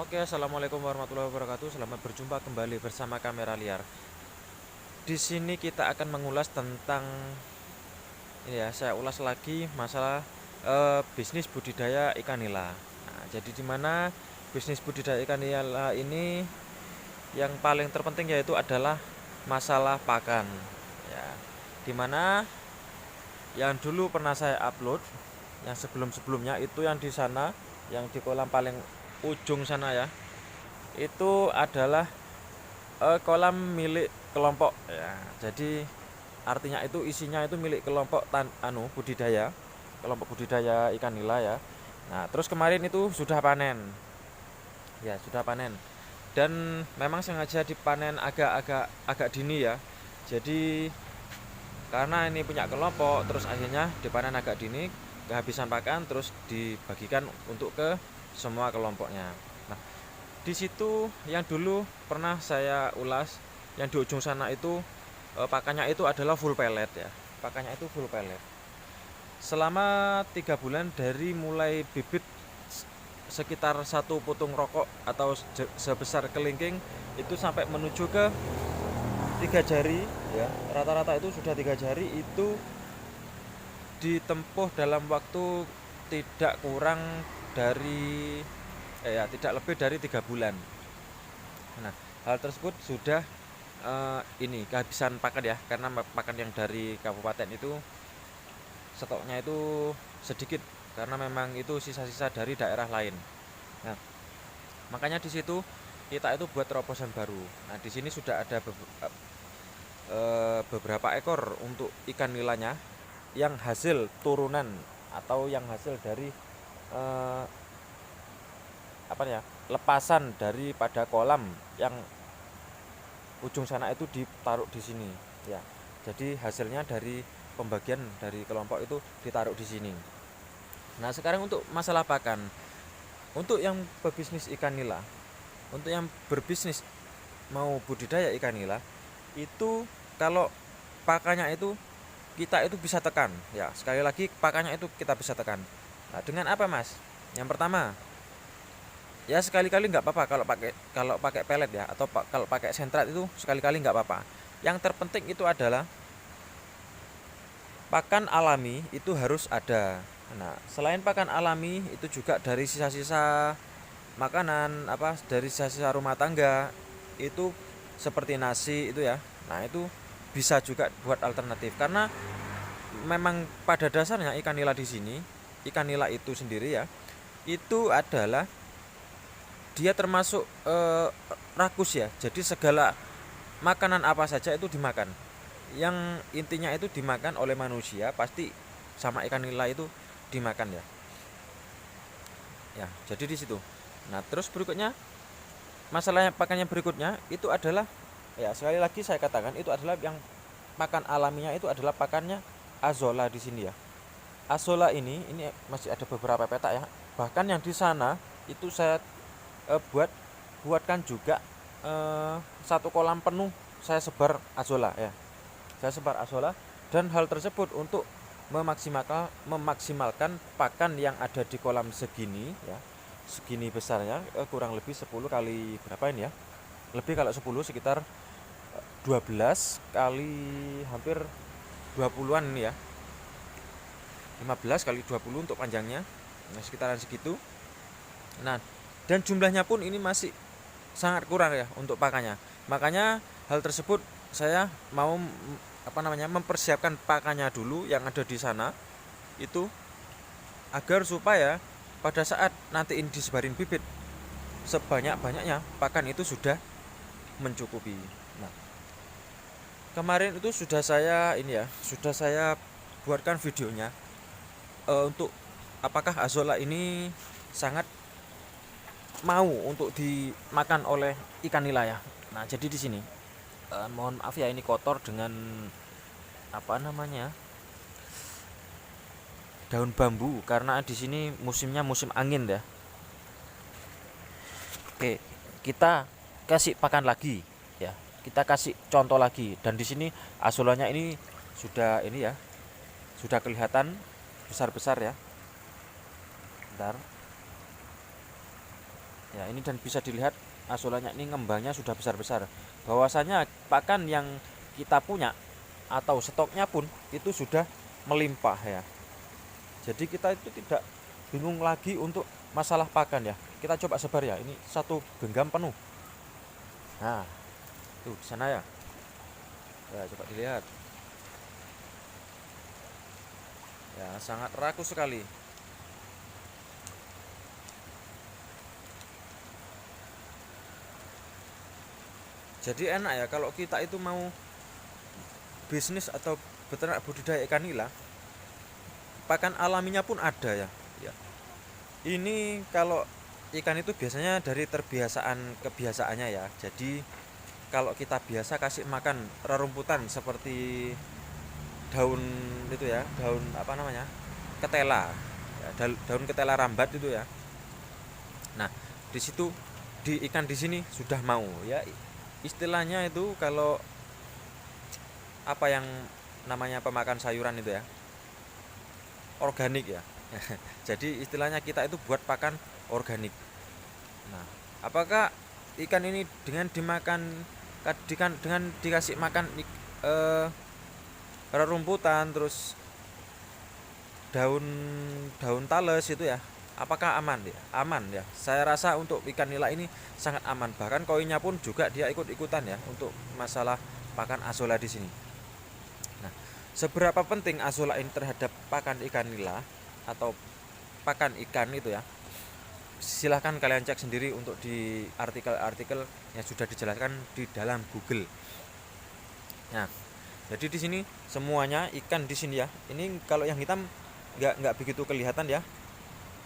Oke, assalamualaikum warahmatullahi wabarakatuh. Selamat berjumpa kembali bersama Kamera Liar. Di sini kita akan mengulas tentang ini ya. Saya ulas lagi masalah bisnis budidaya ikan nila. Nah, jadi di mana bisnis budidaya ikan nila ini yang paling terpenting yaitu adalah masalah pakan. Ya, di mana yang dulu pernah saya upload, yang sebelum-sebelumnya itu yang di sana, yang di kolam paling ujung sana ya, itu adalah kolam milik kelompok ya. Jadi artinya itu isinya itu milik kelompok budidaya, kelompok budidaya ikan nila ya. Nah, terus kemarin itu sudah panen. Ya, sudah panen. Dan memang sengaja dipanen agak dini ya. Jadi karena ini punya kelompok, terus akhirnya dipanen agak dini, kehabisan pakan, terus dibagikan untuk ke semua kelompoknya. Nah, di situ yang dulu pernah saya ulas, yang di ujung sana itu pakannya itu adalah full pellet ya. Pakannya itu full pellet. Selama 3 bulan dari mulai bibit sekitar satu putung rokok atau sebesar kelingking itu sampai menuju ke 3 jari ya. Rata-rata itu sudah 3 jari itu ditempuh dalam waktu tidak kurang dari tidak lebih dari 3 bulan. Nah, hal tersebut sudah ini kehabisan pakan ya, karena pakan yang dari kabupaten itu stoknya itu sedikit karena memang itu sisa-sisa dari daerah lain. Nah, makanya di situ kita itu buat terobosan baru. Nah, di sini sudah ada beberapa ekor untuk ikan nilanya yang hasil turunan atau yang hasil dari eh, apa ya, lepasan daripada kolam yang ujung sana itu ditaruh di sini ya. Jadi hasilnya dari pembagian dari kelompok itu ditaruh di sini. Nah, sekarang untuk masalah pakan, untuk yang berbisnis ikan nila, untuk yang berbisnis mau budidaya ikan nila itu, kalau pakannya itu kita itu bisa tekan ya. Sekali lagi, pakannya itu kita bisa tekan. Nah, dengan apa mas? Yang pertama, ya sekali-kali nggak apa-apa kalau pakai pelet ya, atau kalau pakai sentrat itu sekali-kali nggak apa-apa. Yang terpenting itu adalah pakan alami itu harus ada. Nah, selain pakan alami itu juga dari sisa-sisa makanan, apa, dari sisa-sisa rumah tangga itu seperti nasi itu ya. Nah, itu bisa juga buat alternatif, karena memang pada dasarnya ikan nila di sini, ikan nila itu sendiri ya, itu adalah dia termasuk rakus ya. Jadi segala makanan apa saja itu dimakan. Yang intinya itu dimakan oleh manusia pasti sama ikan nila itu dimakan ya. Ya, jadi di situ. Nah, terus berikutnya masalahnya pakannya berikutnya itu adalah, ya sekali lagi saya katakan, itu adalah yang pakan alaminya itu adalah pakannya azola di sini ya. Azola ini masih ada beberapa petak ya. Bahkan yang di sana itu saya buatkan juga satu kolam penuh saya sebar azola ya. Saya sebar azola, dan hal tersebut untuk memaksimalkan pakan yang ada di kolam segini ya. Segini besarnya, kurang lebih 10 kali berapa ini ya? Lebih, kalau 10 sekitar 12 kali hampir 20-an ini ya. 15 kali 20 untuk panjangnya. Nah, sekitaran segitu. Nah, dan jumlahnya pun ini masih sangat kurang ya untuk pakannya. Makanya hal tersebut saya mau mempersiapkan pakannya dulu yang ada di sana itu, agar supaya pada saat nanti ini disebarin bibit, sebanyak-banyaknya pakan itu sudah mencukupi. Nah, kemarin itu sudah saya buatkan videonya untuk apakah azola ini sangat mau untuk dimakan oleh ikan nila ya. Nah, jadi di sini mohon maaf ya, ini kotor dengan daun bambu, karena di sini musimnya musim angin ya. Oke, kita kasih pakan lagi ya. Kita kasih contoh lagi, dan di sini azolanya ini sudah ini ya, sudah kelihatan besar-besar ya. Bentar. Ya, ini dan bisa dilihat asolanya ini ngembangnya sudah besar-besar. Bahwasanya pakan yang kita punya atau stoknya pun itu sudah melimpah ya. Jadi kita itu tidak bingung lagi untuk masalah pakan ya. Kita coba sebar ya. Ini satu genggam penuh. Nah, tuh di sana ya. Ya, coba dilihat. Ya, sangat rakus sekali. Jadi enak ya kalau kita itu mau bisnis atau beternak budidaya ikan nila, pakan alaminya pun ada ya. Ya. Ini kalau ikan itu biasanya dari kebiasaannya ya. Jadi kalau kita biasa kasih makan rerumputan seperti daun itu ya, daun apa namanya? Ketela. Ya, daun ketela rambat itu ya. Nah, di situ di ikan di sini sudah mau ya. Istilahnya itu kalau apa yang namanya pemakan sayuran itu ya, organik ya. Jadi istilahnya kita itu buat pakan organik. Nah, apakah ikan ini dengan dikasih makan eh, rerumputan terus daun daun tales itu ya, apakah aman ya? Aman ya. Saya rasa untuk ikan nila ini sangat aman. Bahkan koinnya pun juga dia ikut-ikutan ya untuk masalah pakan azolla di sini. Nah, seberapa penting azolla ini terhadap pakan ikan nila atau pakan ikan itu ya? Silahkan kalian cek sendiri untuk di artikel-artikel yang sudah dijelaskan di dalam Google. Nah, jadi di sini semuanya ikan di sini ya. Ini kalau yang hitam nggak begitu kelihatan ya,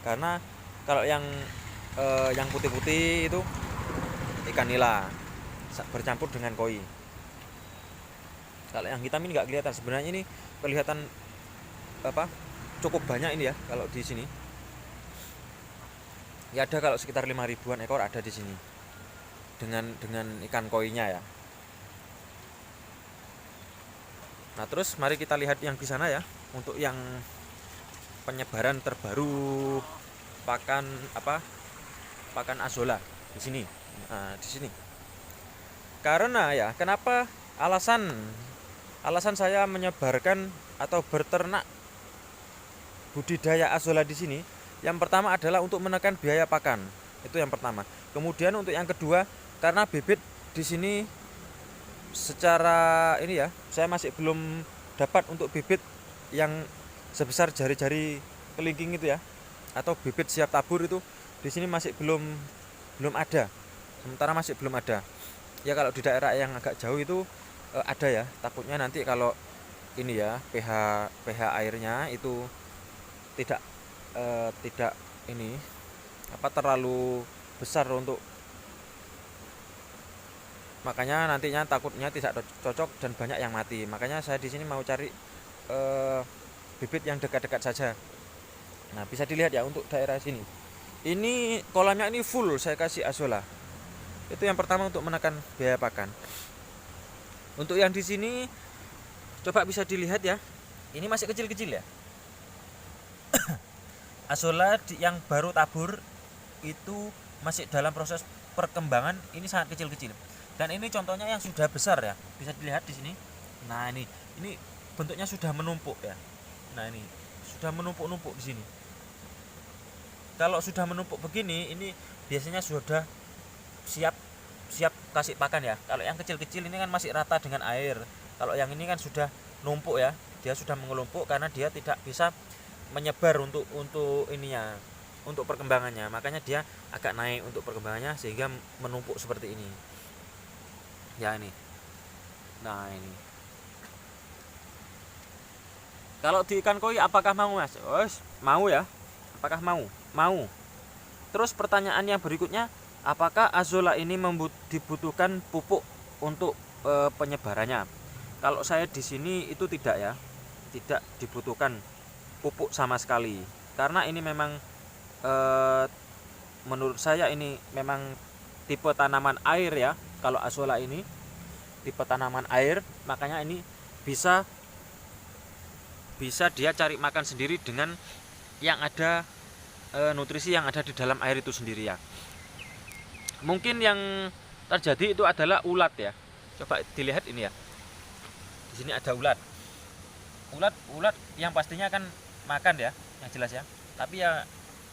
karena kalau yang putih-putih itu ikan nila bercampur dengan koi. Kalau yang hitam ini nggak kelihatan. Sebenarnya ini kelihatan apa? Cukup banyak ini ya kalau di sini. Ya ada kalau sekitar 5 ribuan ekor ada di sini. Dengan ikan koinya ya. Nah, terus mari kita lihat yang di sana ya, untuk yang penyebaran terbaru pakan pakan azolla di sini. Nah, di sini. Karena ya, kenapa alasan saya menyebarkan atau berternak budidaya azolla di sini? Yang pertama adalah untuk menekan biaya pakan. Itu yang pertama. Kemudian untuk yang kedua, karena bibit di sini secara ini ya, saya masih belum dapat untuk bibit yang sebesar jari-jari kelingking itu ya, atau bibit siap tabur itu di sini masih belum ada. Sementara masih belum ada. Ya kalau di daerah yang agak jauh itu ada ya. Takutnya nanti kalau ini ya pH airnya itu tidak tidak ini terlalu besar untuk, makanya nantinya takutnya tidak cocok dan banyak yang mati. Makanya saya di sini mau cari bibit yang dekat-dekat saja. Nah, bisa dilihat ya untuk daerah sini. Ini kolamnya ini full saya kasih azolla. Itu yang pertama untuk menekan biaya pakan. Untuk yang di sini coba bisa dilihat ya. Ini masih kecil-kecil ya. Azolla yang baru tabur itu masih dalam proses perkembangan, ini sangat kecil-kecil. Dan ini contohnya yang sudah besar ya. Bisa dilihat di sini. Nah, ini bentuknya sudah menumpuk ya. Nah, ini sudah menumpuk-numpuk di sini. Kalau sudah menumpuk begini, ini biasanya sudah siap kasih pakan ya. Kalau yang kecil-kecil ini kan masih rata dengan air. Kalau yang ini kan sudah numpuk ya. Dia sudah mengelumpuk karena dia tidak bisa menyebar untuk ininya, untuk perkembangannya. Makanya dia agak naik untuk perkembangannya sehingga menumpuk seperti ini. Ya ini. Nah, ini. Kalau di ikan koi apakah mau, Mas? Oh, mau ya. Apakah mau? Mau. Terus pertanyaan yang berikutnya, apakah azolla ini dibutuhkan pupuk untuk penyebarannya? Kalau saya di sini itu tidak ya. Tidak dibutuhkan pupuk sama sekali. Karena ini memang menurut saya ini memang tipe tanaman air ya. Kalau azolla ini tipe tanaman air, makanya ini bisa dia cari makan sendiri dengan yang ada nutrisi yang ada di dalam air itu sendiri ya. Mungkin yang terjadi itu adalah ulat ya. Coba dilihat ini ya. Di sini ada ulat. Ulat yang pastinya kan makan ya, yang jelas ya. Tapi ya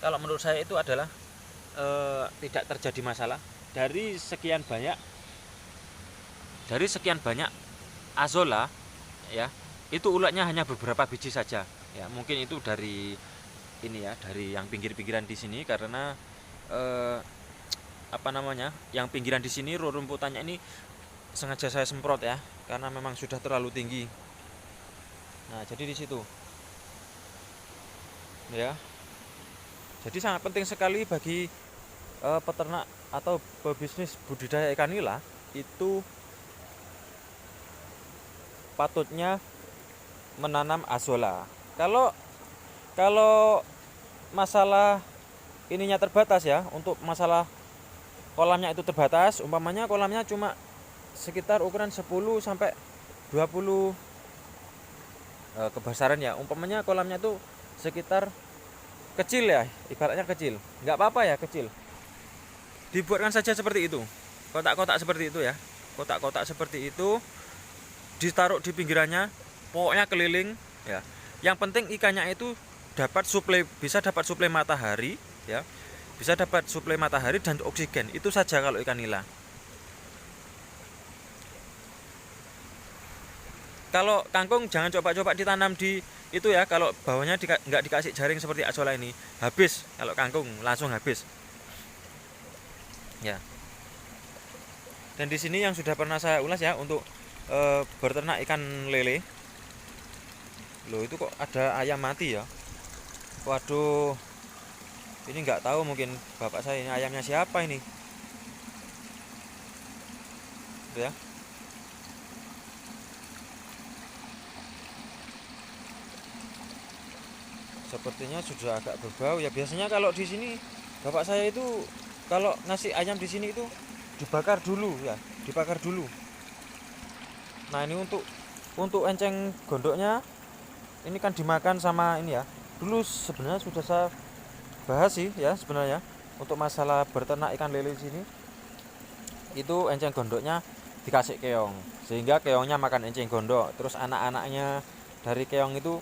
kalau menurut saya itu adalah tidak terjadi masalah dari sekian banyak azolla ya. Itu ulatnya hanya beberapa biji saja. Ya, mungkin itu dari ini ya, dari yang pinggir-pinggiran di sini karena apa namanya? Yang pinggiran di sini rerumputannya ini sengaja saya semprot ya, karena memang sudah terlalu tinggi. Nah, jadi di situ ya. Jadi sangat penting sekali bagi peternak atau pebisnis budidaya ikan nila itu patutnya menanam azolla. Kalau kalau masalah ininya terbatas ya, untuk masalah kolamnya itu terbatas, umpamanya kolamnya cuma sekitar ukuran 10 sampai 20 kebesaran ya. Umpamanya kolamnya itu sekitar kecil ya, ibaratnya kecil. Nggak apa-apa ya kecil. Dibuatkan saja seperti itu. Kotak-kotak seperti itu ya. Kotak-kotak seperti itu ditaruh di pinggirannya, pokoknya keliling ya. Yang penting ikannya itu bisa dapat suplai matahari ya. Bisa dapat suplai matahari dan oksigen. Itu saja kalau ikan nila. Kalau kangkung jangan coba-coba ditanam di itu ya. Kalau bawahnya nggak dikasih jaring seperti azolla ini, habis. Kalau kangkung langsung habis ya. Dan di sini yang sudah pernah saya ulas ya untuk berternak ikan lele. Loh, itu kok ada ayam mati ya? Waduh, ini nggak tahu, mungkin bapak saya ini ayamnya siapa ini ya. Sepertinya sudah agak berbau ya. Biasanya kalau di sini bapak saya itu kalau ngasih ayam di sini itu dibakar dulu ya, dibakar dulu. Nah, ini untuk enceng gondoknya ini kan dimakan sama ini ya. Dulu sebenarnya sudah saya bahas sih ya sebenarnya untuk masalah berternak ikan lele di sini. Itu enceng gondoknya dikasih keong sehingga keongnya makan enceng gondok, terus anak-anaknya dari keong itu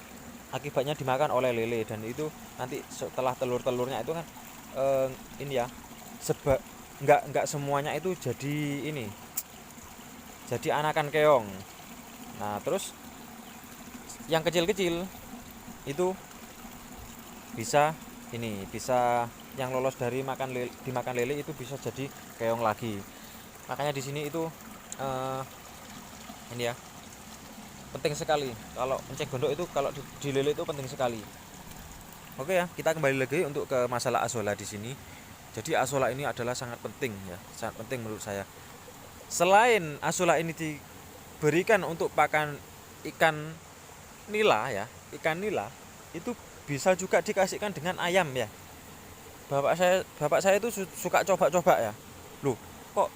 akibatnya dimakan oleh lele, dan itu nanti setelah telur-telurnya itu kan ini ya, nggak semuanya itu jadi anakan keong. Nah, terus yang kecil-kecil itu bisa yang lolos dari dimakan lele itu bisa jadi keong lagi. Makanya di sini itu ini ya, penting sekali kalau mencek gondok itu, kalau di lele itu penting sekali. Oke ya, kita kembali lagi untuk ke masalah azolla di sini. Jadi azolla ini adalah sangat penting ya, sangat penting menurut saya. Selain azolla ini diberikan untuk pakan ikan nila ya, ikan nila itu bisa juga dikasihkan dengan ayam ya. Bapak saya itu suka coba-coba ya. Loh, kok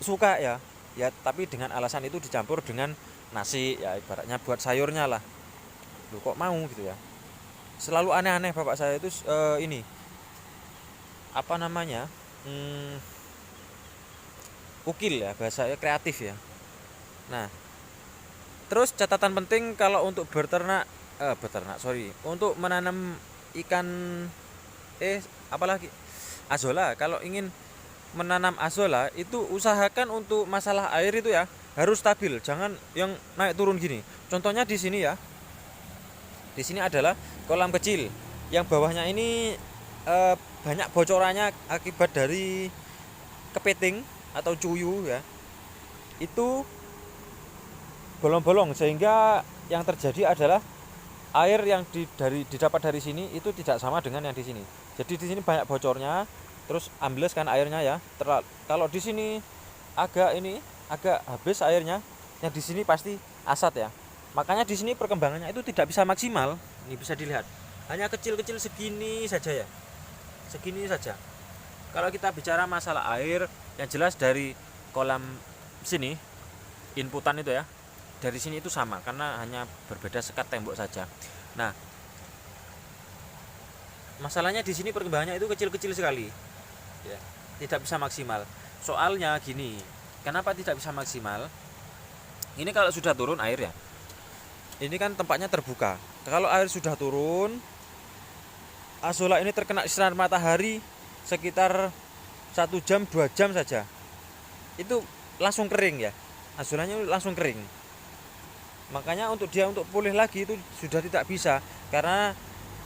suka ya? Ya, tapi dengan alasan itu dicampur dengan nasi ya, ibaratnya buat sayurnya lah. Loh, kok mau gitu ya? Selalu aneh-aneh bapak saya itu ini apa namanya? Ukil ya, bahasanya kreatif ya. Nah, terus catatan penting kalau untuk untuk menanam ikan apalagi azolla. Kalau ingin menanam azolla itu usahakan untuk masalah air itu ya harus stabil, jangan yang naik turun gini. Contohnya di sini ya. Di sini adalah kolam kecil. Yang bawahnya ini banyak bocorannya akibat dari kepiting atau cuyu ya. Itu bolong-bolong, sehingga yang terjadi adalah air yang didapat dari sini itu tidak sama dengan yang di sini. Jadi di sini banyak bocornya, terus ambles kan airnya ya. Kalau di sini agak habis airnya, yang di sini pasti asat ya. Makanya di sini perkembangannya itu tidak bisa maksimal. Ini bisa dilihat, hanya kecil-kecil segini saja ya, segini saja. Kalau kita bicara masalah air, yang jelas dari kolam sini inputan itu ya, dari sini itu sama karena hanya berbeda sekat tembok saja. Nah, masalahnya di sini perkembangannya itu kecil-kecil sekali ya, tidak bisa maksimal. Soalnya gini, kenapa tidak bisa maksimal? Ini kalau sudah turun air ya, ini kan tempatnya terbuka. Kalau air sudah turun, azolla ini terkena sinar matahari sekitar 1 jam 2 jam saja, itu langsung kering ya, azollanya langsung kering. Makanya untuk dia untuk pulih lagi itu sudah tidak bisa, karena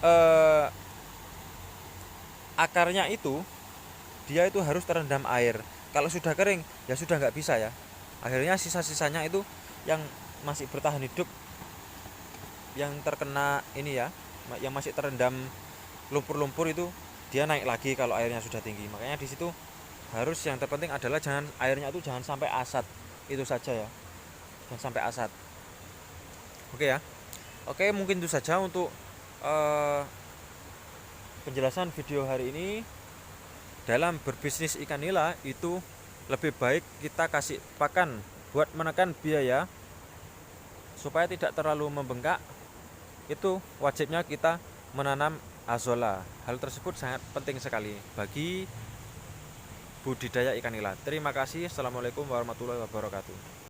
eh, akarnya itu dia itu harus terendam air. Kalau sudah kering ya sudah nggak bisa ya. Akhirnya sisa-sisanya itu yang masih bertahan hidup, yang terkena ini ya, yang masih terendam lumpur-lumpur itu dia naik lagi kalau airnya sudah tinggi. Makanya di situ harus yang terpenting adalah jangan airnya itu jangan sampai asat, itu saja ya, jangan sampai asat. Oke ya, oke mungkin itu saja untuk eh, penjelasan video hari ini. Dalam berbisnis ikan nila itu lebih baik kita kasih pakan buat menekan biaya supaya tidak terlalu membengkak. Itu wajibnya kita menanam azolla. Hal tersebut sangat penting sekali bagi budidaya ikan nila. Terima kasih. Assalamualaikum warahmatullahi wabarakatuh.